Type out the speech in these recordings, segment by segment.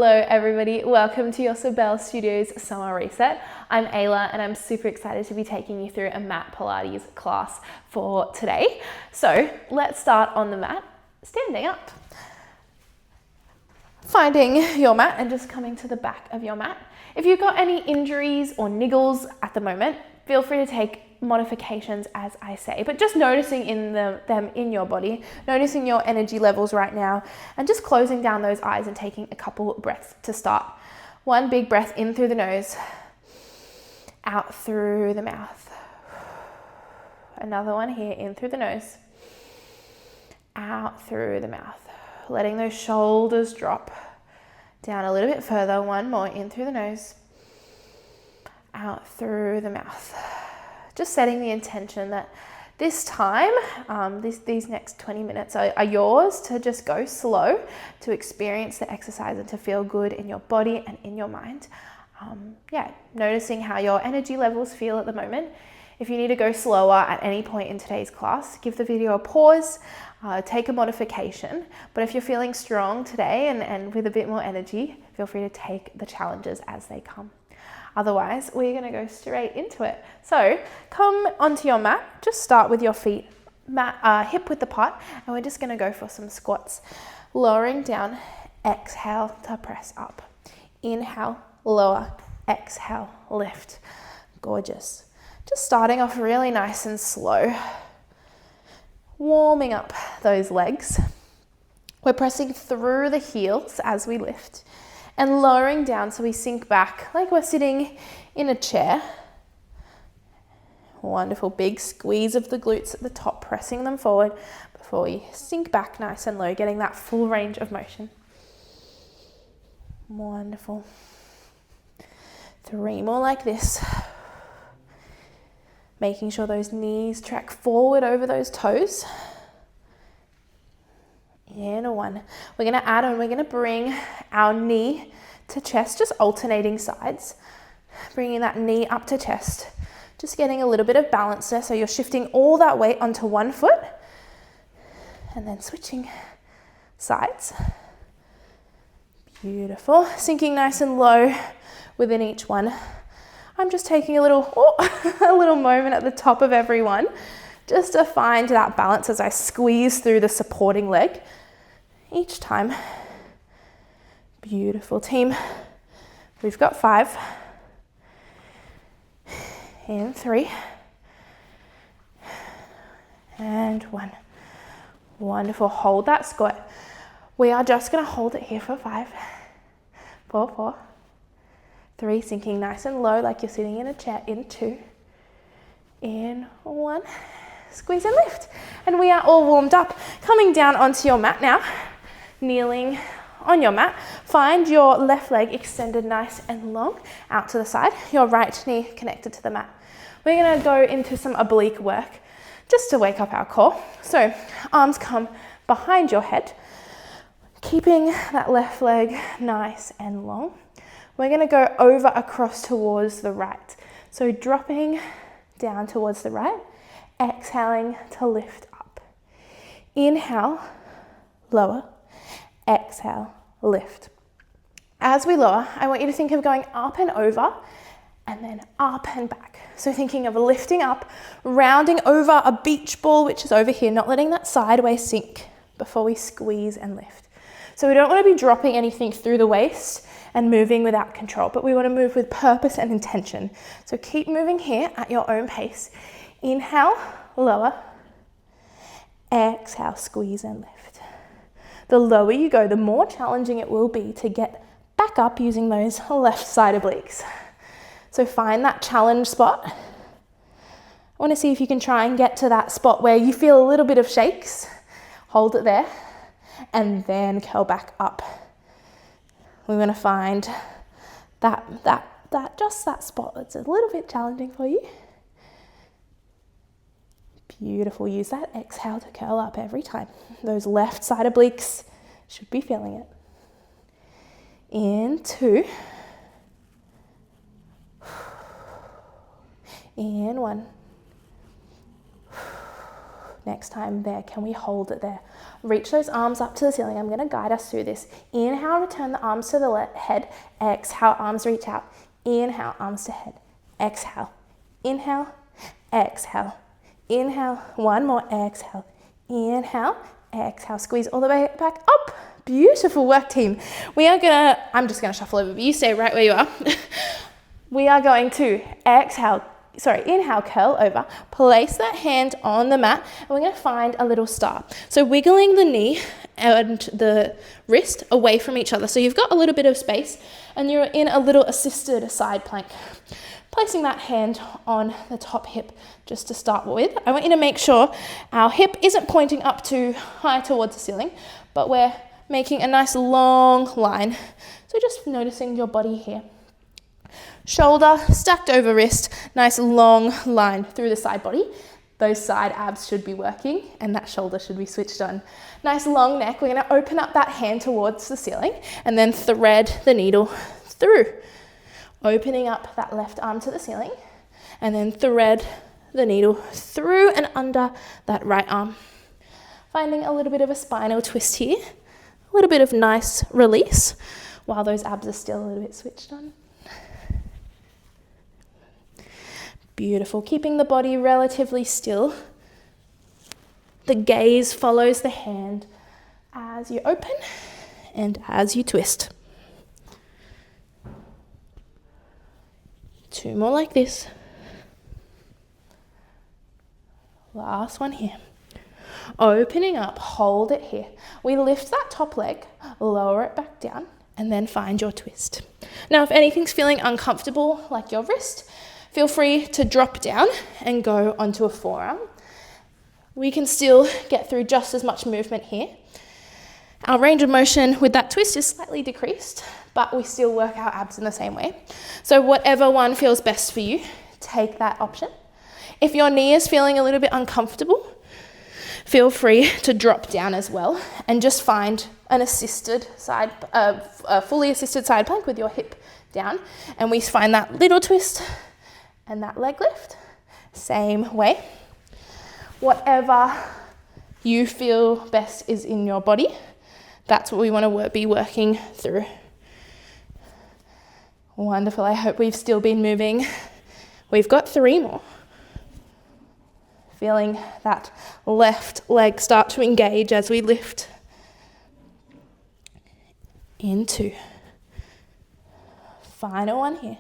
Hello everybody, welcome to your Sabel Studios Summer Reset. I'm Ayla and I'm super excited to be taking you through a mat Pilates class for today. So let's start on the mat, standing up. Finding your mat and just coming to the back of your mat. If you've got any injuries or niggles at the moment, feel free to take modifications as I say, but just noticing them in your body, noticing your energy levels right now, and just closing down those eyes and taking a couple breaths to start. One big breath in through the nose, out through the mouth. Another one here, in through the nose, out through the mouth. Letting those shoulders drop down a little bit further. One more, in through the nose, out through the mouth. Just setting the intention that this time, these next 20 minutes are yours to just go slow, to experience the exercise and to feel good in your body and in your mind. Noticing how your energy levels feel at the moment. If you need to go slower at any point in today's class, give the video a pause, take a modification. But if you're feeling strong today and with a bit more energy, feel free to take the challenges as they come. Otherwise, we're going to go straight into it. So come onto your mat, just start with your feet hip width apart, and we're just going to go for some squats. Lowering down, exhale to press up. Inhale, lower, exhale, lift. Gorgeous. Just starting off really nice and slow. Warming up those legs. We're pressing through the heels as we lift. And lowering down so we sink back like we're sitting in a chair. Wonderful, big squeeze of the glutes at the top, pressing them forward before we sink back nice and low, getting that full range of motion. Wonderful. 3 more like this. Making sure those knees track forward over those toes. And 1. We're going to add on, we're going to bring our knee to chest, just alternating sides. Bringing that knee up to chest. Just getting a little bit of balance there. So you're shifting all that weight onto one foot. And then switching sides. Beautiful. Sinking nice and low within each one. I'm just taking a little moment at the top of every one. Just to find that balance as I squeeze through the supporting leg. Each time. Beautiful, team. We've got 5 and 3 and 1. Wonderful. Hold that squat. We are just going to hold it here for 5, 4, 3, sinking nice and low like you're sitting in a chair. In 2, in 1. Squeeze and lift. And we are all warmed up. Coming down onto your mat now. Kneeling on your mat. Find your left leg extended nice and long out to the side. Your right knee connected to the mat. We're going to go into some oblique work just to wake up our core. So arms come behind your head. Keeping that left leg nice and long. We're going to go over across towards the right. So dropping down towards the right. Exhaling to lift up. Inhale, lower. Exhale, lift. As we lower, I want you to think of going up and over and then up and back. So thinking of lifting up, rounding over a beach ball, which is over here, not letting that sideways sink before we squeeze and lift. So we don't want to be dropping anything through the waist and moving without control, but we want to move with purpose and intention. So keep moving here at your own pace. Inhale, lower. Exhale, squeeze and lift. The lower you go, the more challenging it will be to get back up using those left side obliques. So find that challenge spot. I want to see if you can try and get to that spot where you feel a little bit of shakes. Hold it there and then curl back up. We want to find just that spot that's a little bit challenging for you. Beautiful. Use that exhale to curl up every time. Those left side obliques should be feeling it. In 2. In 1. next time there. Can we hold it there? Reach those arms up to the ceiling. I'm going to guide us through this. Inhale, return the arms to the head. Exhale, arms reach out. Inhale, arms to head. Exhale. Inhale, exhale. Inhale, one more, exhale. Inhale, exhale. Squeeze all the way back up. Beautiful work, team. I'm just going to shuffle over, but you stay right where you are. We are going to inhale, curl over, place that hand on the mat, and we're going to find a little star. So wiggling the knee and the wrist away from each other. So you've got a little bit of space and you're in a little assisted side plank. Placing that hand on the top hip just to start with. I want you to make sure our hip isn't pointing up too high towards the ceiling, but we're making a nice long line. So just noticing your body here. Shoulder stacked over wrist, nice long line through the side body. Those side abs should be working and that shoulder should be switched on. Nice long neck. We're going to open up that hand towards the ceiling and then thread the needle through. Opening up that left arm to the ceiling and then thread the needle through and under that right arm. Finding a little bit of a spinal twist here. A little bit of nice release while those abs are still a little bit switched on. Beautiful. Keeping the body relatively still. The gaze follows the hand as you open and as you twist. 2 more like this. Last one here. Opening up, hold it here. We lift that top leg, lower it back down, and then find your twist. Now, if anything's feeling uncomfortable, like your wrist, feel free to drop down and go onto a forearm. We can still get through just as much movement here. Our range of motion with that twist is slightly decreased, but we still work our abs in the same way. So whatever one feels best for you, take that option. If your knee is feeling a little bit uncomfortable, feel free to drop down as well and just find an fully assisted side plank with your hip down. And we find that little twist and that leg lift, same way. Whatever you feel best is in your body, that's what we want to be working through. Wonderful. I hope we've still been moving. We've got 3 more. Feeling that left leg start to engage as we lift. In 2. Final one here.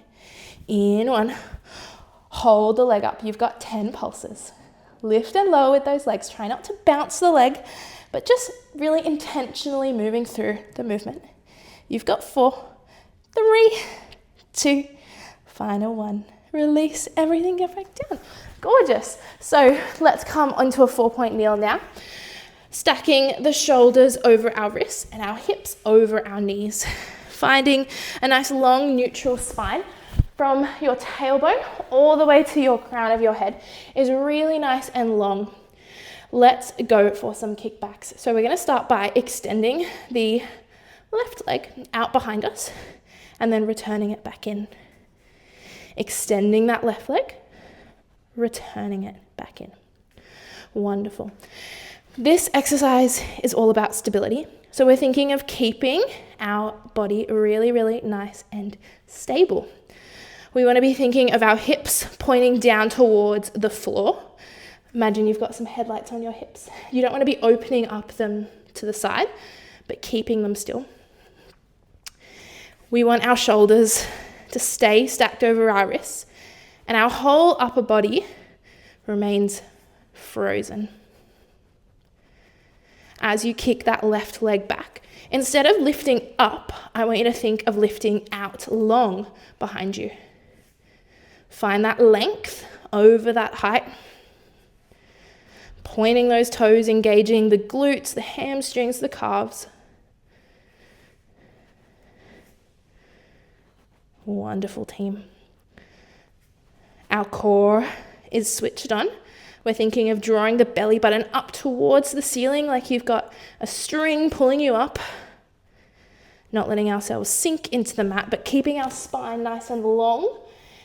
In 1. Hold the leg up. You've got 10 pulses. Lift and lower with those legs. Try not to bounce the leg, but just really intentionally moving through the movement. You've got 4, 3, 2, final 1. Release everything, get back down. Gorgeous. So let's come onto a 4-point kneel now. Stacking the shoulders over our wrists and our hips over our knees. Finding a nice long neutral spine from your tailbone all the way to your crown of your head is really nice and long. Let's go for some kickbacks. So we're going to start by extending the left leg out behind us and then returning it back in. Extending that left leg, returning it back in. Wonderful. This exercise is all about stability. So we're thinking of keeping our body really, really nice and stable. We want to be thinking of our hips pointing down towards the floor. Imagine you've got some headlights on your hips. You don't want to be opening up them to the side, but keeping them still. We want our shoulders to stay stacked over our wrists, and our whole upper body remains frozen. As you kick that left leg back, instead of lifting up, I want you to think of lifting out long behind you. Find that length over that height. Pointing those toes, engaging the glutes, the hamstrings, the calves. Wonderful, team. Our core is switched on. We're thinking of drawing the belly button up towards the ceiling like you've got a string pulling you up. Not letting ourselves sink into the mat, but keeping our spine nice and long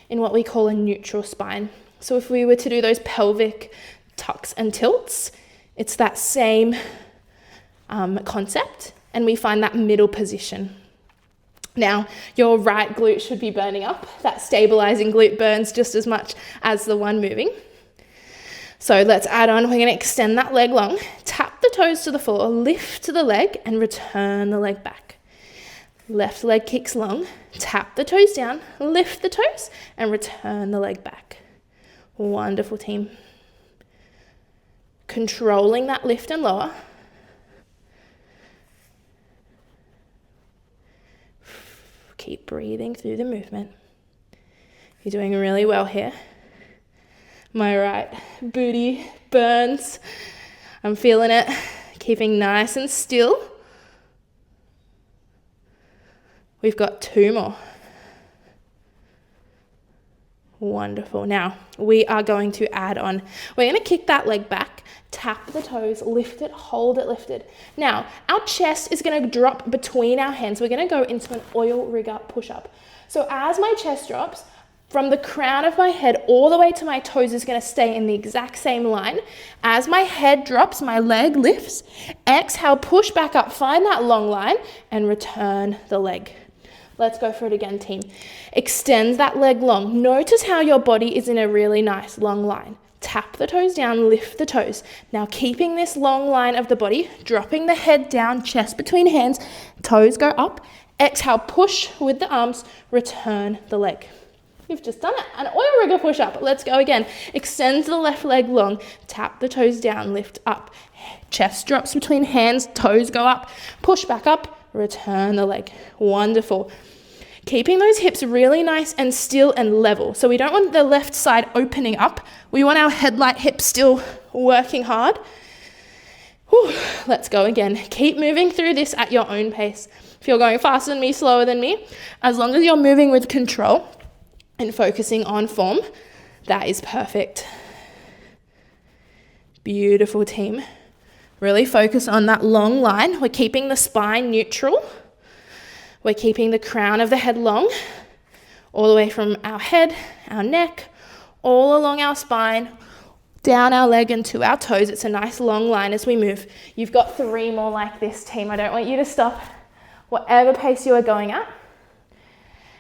in what we call a neutral spine. So if we were to do those pelvic tucks and tilts, It's that same concept, and we find that middle position. Now, your right glute should be burning up. That stabilizing glute burns just as much as the one moving. So let's add on. We're going to extend that leg long, tap the toes to the floor, lift to the leg, and return the leg back. Left leg kicks long, tap the toes down, lift the toes, and return the leg back. Wonderful, team. Controlling that lift and lower. Keep breathing through the movement. You're doing really well here. My right booty burns. I'm feeling it. Keeping nice and still. We've got 2 more. Wonderful. Now, we are going to add on. We're going to kick that leg back, tap the toes, lift it, hold it lifted. Now, our chest is going to drop between our hands. We're going to go into an oil rigger push-up. So as my chest drops, from the crown of my head all the way to my toes is going to stay in the exact same line. As my head drops, my leg lifts. Exhale, push back up, find that long line, and return the leg. Let's go for it again, team. Extend that leg long. Notice how your body is in a really nice long line. Tap the toes down, lift the toes. Now keeping this long line of the body, dropping the head down, chest between hands, toes go up. Exhale, push with the arms, return the leg. You've just done it, an oil rigger push-up. Let's go again. Extend the left leg long, tap the toes down, lift up. Chest drops between hands, toes go up, push back up, return the leg. Wonderful. Keeping those hips really nice and still and level. So we don't want the left side opening up. We want our headlight hips still working hard. Whew. Let's go again. Keep moving through this at your own pace. If you're going faster than me, slower than me, as long as you're moving with control and focusing on form, that is perfect. Beautiful, team. Really focus on that long line. We're keeping the spine neutral. We're keeping the crown of the head long, all the way from our head, our neck, all along our spine, down our leg and to our toes. It's a nice long line as we move. You've got 3 more like this, team. I don't want you to stop whatever pace you are going at.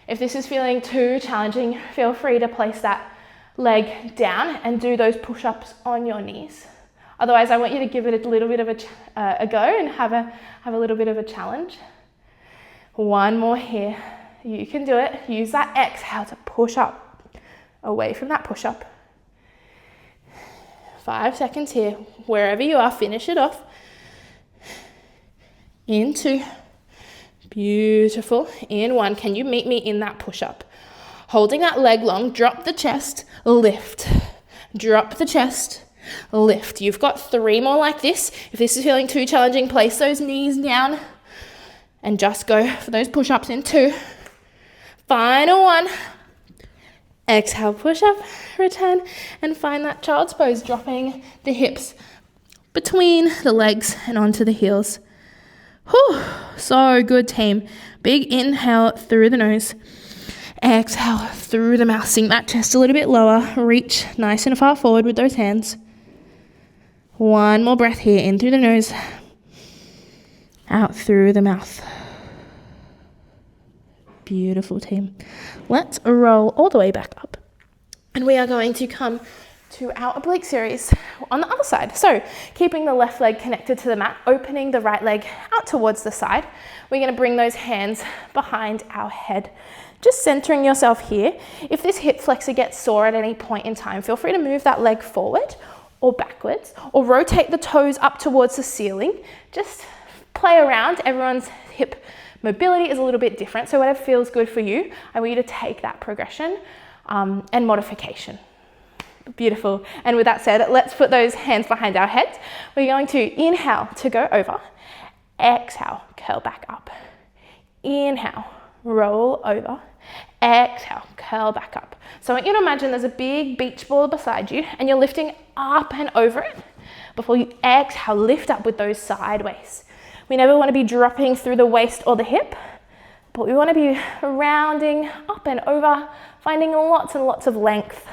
If this is feeling too challenging, feel free to place that leg down and do those push-ups on your knees. Otherwise, I want you to give it a little bit of a go and have a little bit of a challenge. 1 more here. You can do it. Use that exhale to push up, away from that push-up. 5 seconds here. Wherever you are, finish it off. In 2. Beautiful. In 1. Can you meet me in that push-up? Holding that leg long, drop the chest, lift. Drop the chest, lift. You've got 3 more like this. If this is feeling too challenging, place those knees down and just go for those push-ups in 2. Final 1. Exhale, push up, return, and find that child's pose, dropping the hips between the legs and onto the heels. Whew, so good, team. Big inhale through the nose. Exhale through the mouth. Sink that chest a little bit lower. Reach nice and far forward with those hands. 1 more breath here. In through the nose. Out through the mouth. Beautiful, team. Let's roll all the way back up. And we are going to come to our oblique series on the other side. So keeping the left leg connected to the mat, opening the right leg out towards the side. We're going to bring those hands behind our head. Just centering yourself here. If this hip flexor gets sore at any point in time, feel free to move that leg forward or backwards, or rotate the toes up towards the ceiling. Just play around. Everyone's hip mobility is a little bit different, so whatever feels good for you, I want you to take that progression and modification. Beautiful. And with that said, let's put those hands behind our heads. We're going to inhale to go over. Exhale, curl back up. Inhale, roll over. Exhale, curl back up. So I want you to imagine there's a big beach ball beside you and you're lifting up and over it. Before you exhale, lift up with those sideways. We never want to be dropping through the waist or the hip, but we want to be rounding up and over, finding lots and lots of length.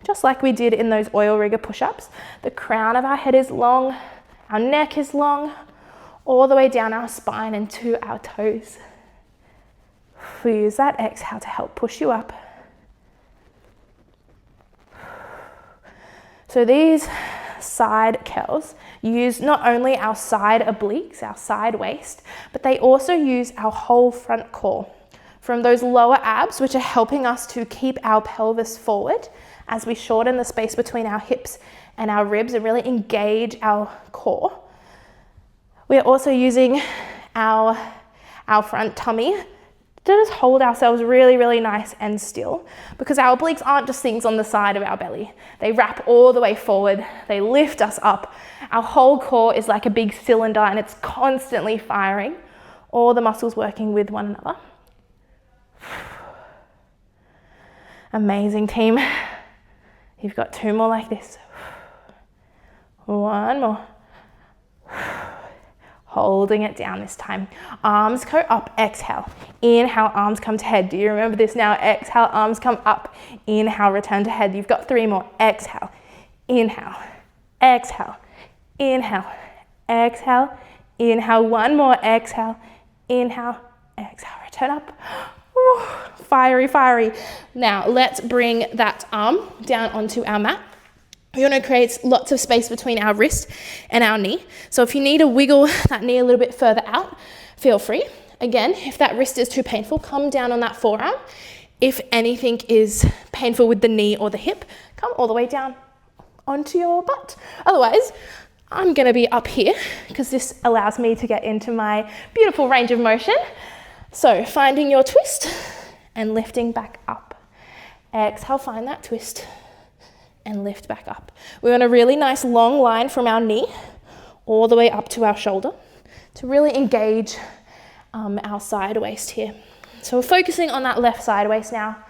just like we did in those oil rigger push-ups. The crown of our head is long, our neck is long, all the way down our spine and to our toes. We use that exhale to help push you up. So these side curls use not only our side obliques, our side waist, but they also use our whole front core. From those lower abs, which are helping us to keep our pelvis forward as we shorten the space between our hips and our ribs and really engage our core. We are also using our front tummy to just hold ourselves really, really nice and still, because our obliques aren't just things on the side of our belly. They wrap all the way forward. They lift us up. Our whole core is like a big cylinder and it's constantly firing, all the muscles working with one another. Amazing, team. You've got 2 more like this. 1 more. Holding it down this time. Arms go up, exhale. Inhale, arms come to head. Do you remember this now? Exhale, arms come up. Inhale, return to head. You've got 3 more. Exhale, inhale, exhale, inhale, exhale, inhale. 1 more, exhale, inhale, exhale, return up. Woo, fiery, fiery. Now let's bring that arm down onto our mat. We want to create lots of space between our wrist and our knee. So if you need to wiggle that knee a little bit further out, feel free. Again, if that wrist is too painful, come down on that forearm. If anything is painful with the knee or the hip, come all the way down onto your butt. Otherwise, I'm going to be up here because this allows me to get into my beautiful range of motion. So finding your twist and lifting back up. Exhale, find that twist and lift back up. We want a really nice long line from our knee all the way up to our shoulder to really engage our side waist here. So we're focusing on that left side waist now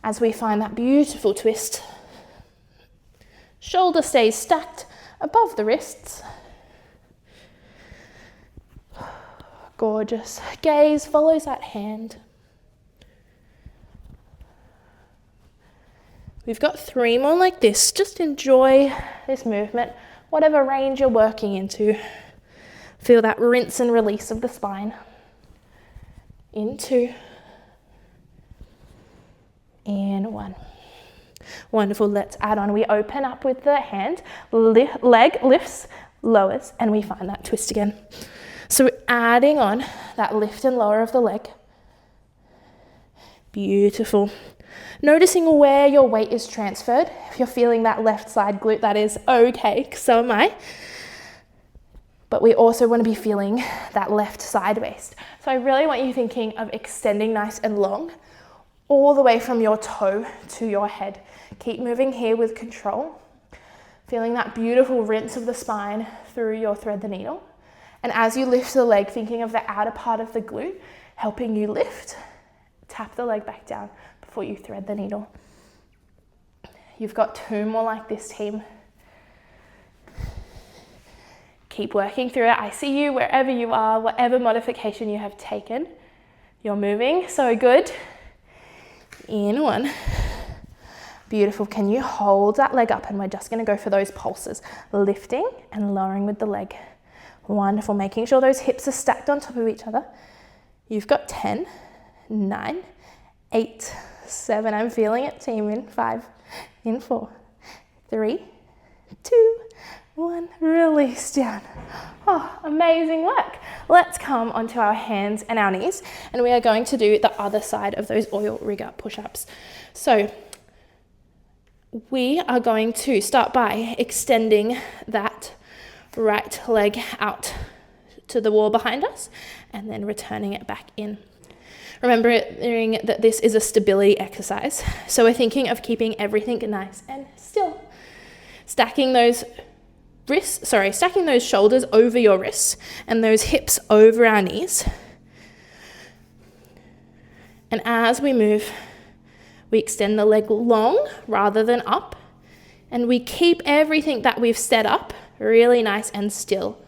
as we find that beautiful twist. Shoulder stays stacked above the wrists. Gorgeous. Gaze follows that hand. We've got 3 more like this. Just enjoy this movement, whatever range you're working into. Feel that rinse and release of the spine. In 2. In 1. Wonderful. Let's add on. We open up with the hand, leg lifts, lowers, and we find that twist again. So we're adding on that lift and lower of the leg. Beautiful. Noticing where your weight is transferred. If you're feeling that left side glute, that is okay, so am I. But we also want to be feeling that left side waist. So I really want you thinking of extending nice and long, all the way from your toe to your head. Keep moving here with control. Feeling that beautiful rinse of the spine through your thread the needle. And as you lift the leg, thinking of the outer part of the glute, helping you lift, tap the leg back down before you thread the needle. You've got 2 more like this, team. Keep working through it. I see you wherever you are, whatever modification you have taken. You're moving, so good. In 1. Beautiful. Can you hold that leg up? And we're just going to go for those pulses, lifting and lowering with the leg. Wonderful. Making sure those hips are stacked on top of each other. You've got 10, 9, 8, 7. I'm feeling it, team. In 5, in 4, 3, 2, 1. Release down. Oh, amazing work. Let's come onto our hands and our knees, and we are going to do the other side of those oil rigger push-ups. So we are going to start by extending that right leg out to the wall behind us and then returning it back in. Remembering that this is a stability exercise. So we're thinking of keeping everything nice and still. Stacking those shoulders over your wrists and those hips over our knees. And as we move, we extend the leg long rather than up, and we keep everything that we've set up really nice and still.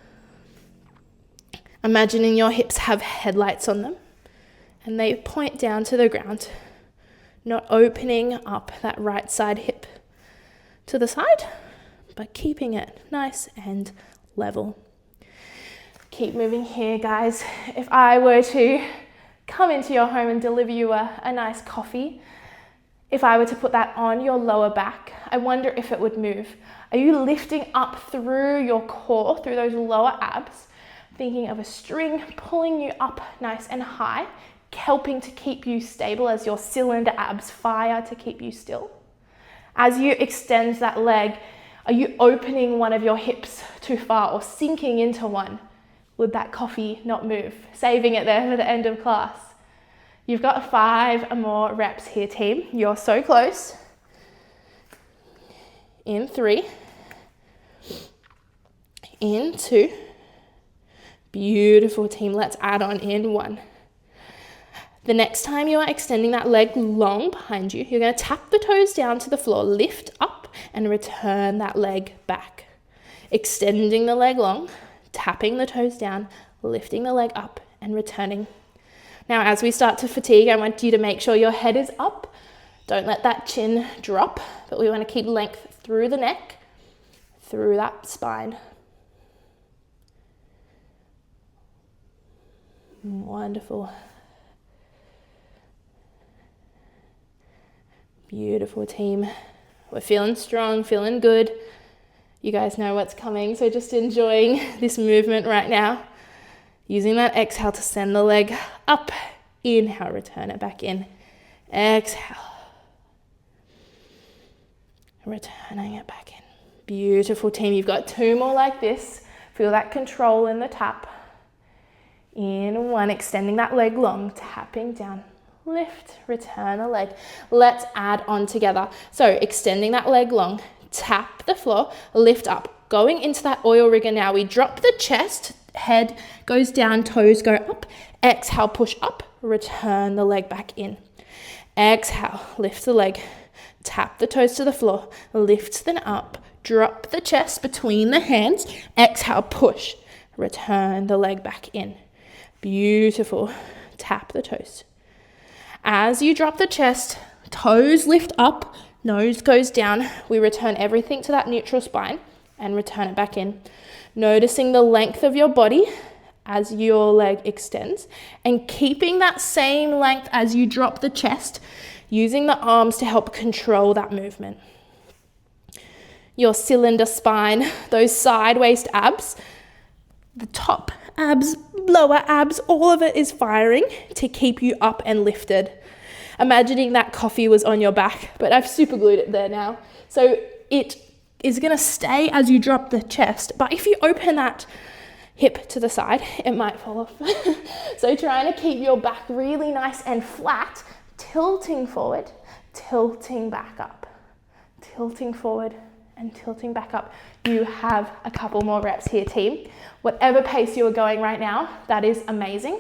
Imagining your hips have headlights on them and they point down to the ground, not opening up that right side hip, to the side, but keeping it nice and level. Keep moving here, guys. If I were to come into your home and deliver you a nice coffee, if I were to put that on your lower back, I wonder if it would move. Are you lifting up through your core, through those lower abs, thinking of a string pulling you up nice and high, helping to keep you stable as your cylinder abs fire to keep you still? As you extend that leg, are you opening one of your hips too far or sinking into one? Would that coffee not move? Saving it there for the end of class. You've got 5 more reps here, team. You're so close. In 3. In 2. Beautiful, team. Let's add on in 1. The next time you are extending that leg long behind you, you're going to tap the toes down to the floor, lift up and return that leg back. Extending the leg long, tapping the toes down, lifting the leg up and returning. Now, as we start to fatigue, I want you to make sure your head is up. Don't let that chin drop, but we want to keep length through the neck, through that spine. Wonderful. Beautiful, team. We're feeling strong, feeling good. You guys know what's coming, so just enjoying this movement right now. Using that exhale to send the leg up. Inhale, return it back in. Exhale. Returning it back in. Beautiful, team. You've got 2 more like this. Feel that control in the tap. In 1, extending that leg long, tapping down. Lift, return the leg. Let's add on together. So extending that leg long, tap the floor, lift up. Going into that oil rigger now. We drop the chest, head goes down, toes go up. Exhale, push up, return the leg back in. Exhale, lift the leg, tap the toes to the floor, lift them up, drop the chest between the hands. Exhale, push, return the leg back in. Beautiful. Tap the toes. As you drop the chest, toes lift up, nose goes down. We return everything to that neutral spine and return it back in. Noticing the length of your body as your leg extends and keeping that same length as you drop the chest, using the arms to help control that movement. Your cylinder spine, those side waist abs, the top abs, lower abs, all of it is firing to keep you up and lifted. Imagining that coffee was on your back, but I've super glued it there now. So it is going to stay as you drop the chest, but if you open that hip to the side, it might fall off. So trying to keep your back really nice and flat, tilting forward, tilting back up, tilting forward and tilting back up. You have a couple more reps here, team. Whatever pace you are going right now, that is amazing.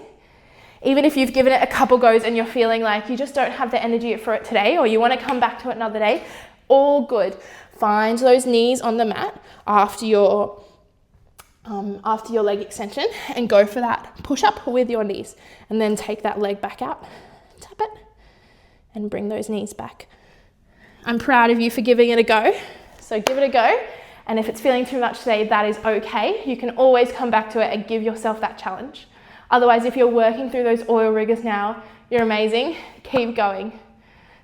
Even if you've given it a couple goes and you're feeling like you just don't have the energy for it today, or you want to come back to it another day, all good. Find those knees on the mat after your leg extension and go for that push up with your knees, and then take that leg back out, tap it and bring those knees back. I'm proud of you for giving it a go. So give it a go. And if it's feeling too much today, that is okay. You can always come back to it and give yourself that challenge. Otherwise, if you're working through those oil riggers now, you're amazing. Keep going.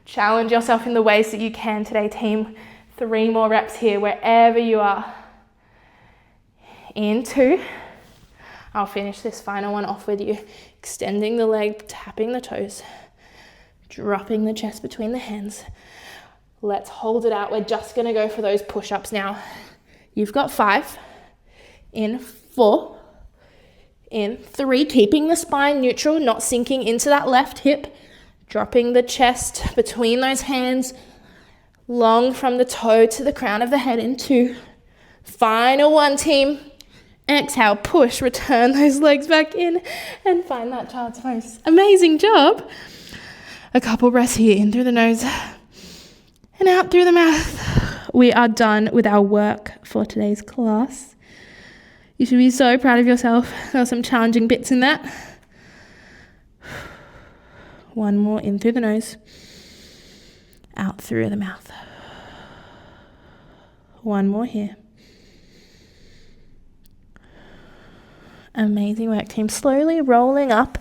Challenge yourself in the ways that you can today, team. 3 more reps here, wherever you are. In 2. I'll finish this final one off with you. Extending the leg, tapping the toes, dropping the chest between the hands. Let's hold it out. We're just going to go for those push-ups now. You've got 5. In 4. In 3, keeping the spine neutral, not sinking into that left hip. Dropping the chest between those hands, long from the toe to the crown of the head. In 2. Final 1, team. Exhale, push, return those legs back in and find that child's pose. Amazing job. A couple breaths here, in through the nose and out through the mouth. We are done with our work for today's class. You should be so proud of yourself. There were some challenging bits in that. 1 more, in through the nose, out through the mouth. One more here. Amazing work, team. Slowly rolling up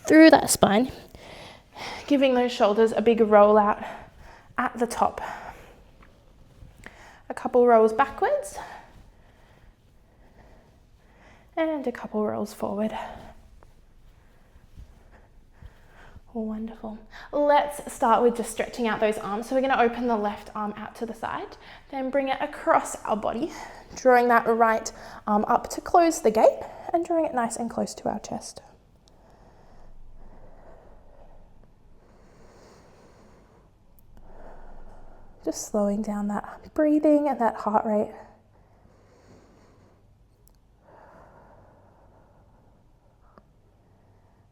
through that spine, giving those shoulders a big roll out at the top. A couple rolls backwards and a couple rolls forward. Wonderful. Let's start with just stretching out those arms. So we're going to open the left arm out to the side, then bring it across our body, drawing that right arm up to close the gate and drawing it nice and close to our chest. Just slowing down that breathing and that heart rate.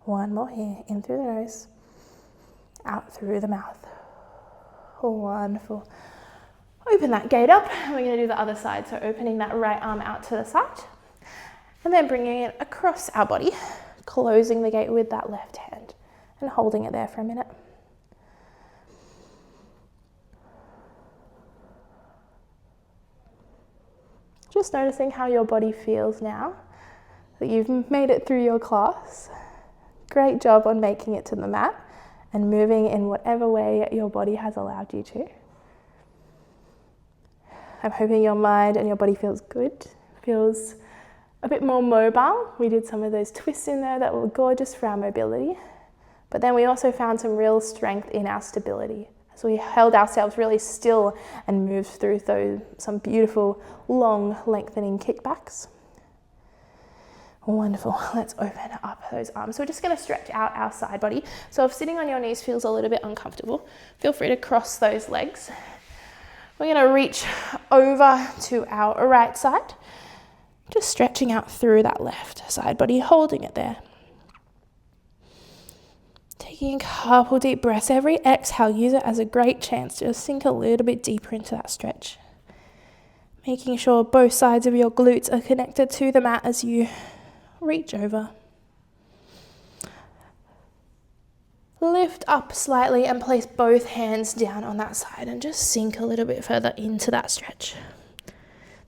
One more here, in through the nose, out through the mouth. Wonderful. Open that gate up, and we're going to do the other side. So opening that right arm out to the side, and then bringing it across our body, closing the gate with that left hand, and holding it there for a minute. Just noticing how your body feels now that you've made it through your class. Great job on making it to the mat and moving in whatever way your body has allowed you to. I'm hoping your mind and your body feels good, feels a bit more mobile. We did some of those twists in there that were gorgeous for our mobility, but then we also found some real strength in our stability. So we held ourselves really still and moved through some beautiful, long, lengthening kickbacks. Wonderful. Let's open up those arms. So we're just going to stretch out our side body. So if sitting on your knees feels a little bit uncomfortable, feel free to cross those legs. We're going to reach over to our right side, just stretching out through that left side body, holding it there. Taking a couple deep breaths. Every exhale, use it as a great chance to just sink a little bit deeper into that stretch. Making sure both sides of your glutes are connected to the mat as you reach over. Lift up slightly and place both hands down on that side and just sink a little bit further into that stretch.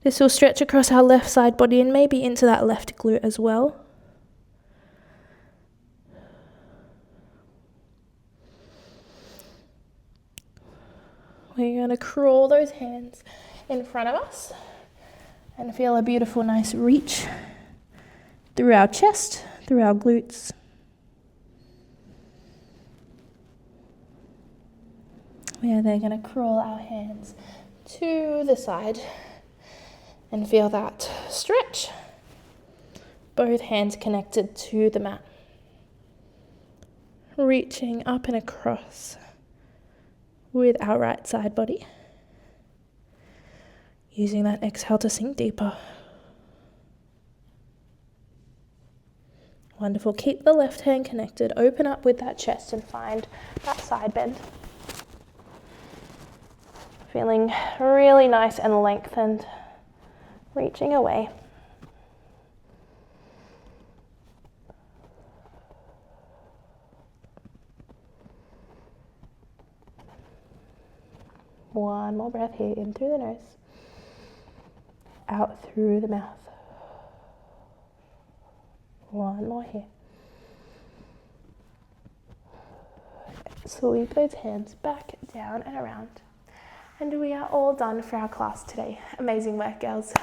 This will stretch across our left side body and maybe into that left glute as well. We're going to crawl those hands in front of us and feel a beautiful, nice reach through our chest, through our glutes. We are then going to crawl our hands to the side and feel that stretch. Both hands connected to the mat. Reaching up and across with our right side body. Using that exhale to sink deeper. Wonderful. Keep the left hand connected. Open up with that chest and find that side bend. Feeling really nice and lengthened. Reaching away. One more breath here, in through the nose, out through the mouth. One more here. Sweep those hands back, down and around. And we are all done for our class today. Amazing work, girls.